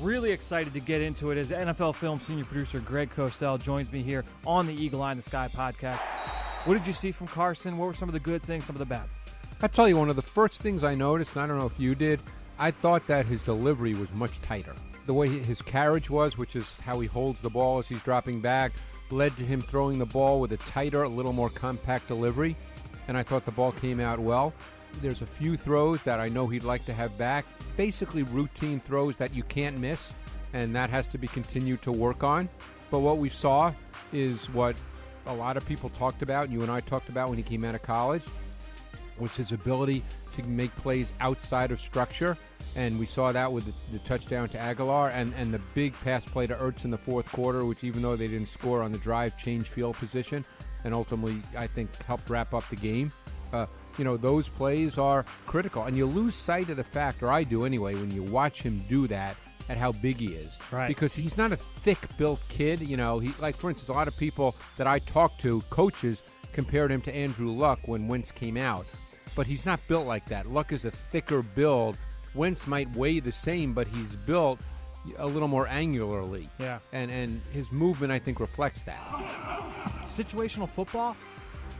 Really excited to get into it as NFL Film senior producer Greg Cosell joins me here on the Eagle Eye in the Sky podcast. What did you see from Carson? What were some of the good things, some of the bad? I'll tell you, one of the first things I noticed, and I don't know if you did, I thought that his delivery was much tighter. The way his carriage was, which is how he holds the ball as he's dropping back, led to him throwing the ball with a tighter, a little more compact delivery, and I thought the ball came out well. There's a few throws that I know he'd like to have back, basically routine throws that you can't miss, and that has to be continued to work on. But what we saw is what a lot of people talked about, and you and I talked about when he came out of college, was his ability to make plays outside of structure, and we saw that with the touchdown to Aguilar and the big pass play to Ertz in the fourth quarter, which even though they didn't score on the drive, changed field position, and ultimately, I think, helped wrap up the game. Those plays are critical. And you lose sight of the fact, or I do anyway, when you watch him do that, at how big he is. Right. Because he's not a thick-built kid. For instance, a lot of people that I talk to, coaches, compared him to Andrew Luck when Wentz came out. But he's not built like that. Luck is a thicker build. Wentz might weigh the same, but he's built a little more angularly. Yeah. And his movement, I think, reflects that. Situational football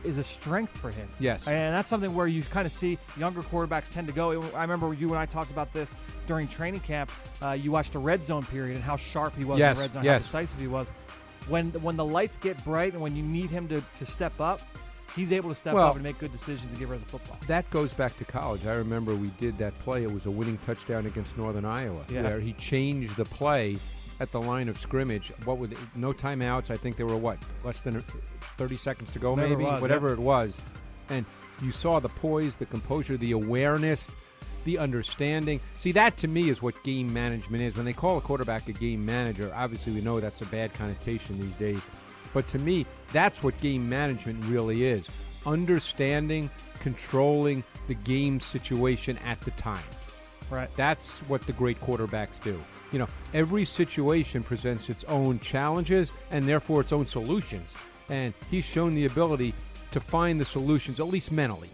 is a strength for him. Yes. And that's something where you kind of see younger quarterbacks tend to go. I remember you and I talked about this during training camp. You watched the red zone period and how sharp he was in the red zone, how decisive he was. When the lights get bright and when you need him to step up, he's able to step up and make good decisions and get rid of the football. That goes back to college. I remember we did that play. It was a winning touchdown against Northern Iowa, where he changed the play at the line of scrimmage. No timeouts. I think there were, less than 30 seconds to go, whatever it was. And you saw the poise, the composure, the awareness, the understanding. See, that to me is what game management is. When they call a quarterback a game manager, obviously we know that's a bad connotation these days. But to me, that's what game management really is. Understanding, controlling the game situation at the time. Right. That's what the great quarterbacks do. Every situation presents its own challenges and therefore its own solutions. And he's shown the ability to find the solutions, at least mentally.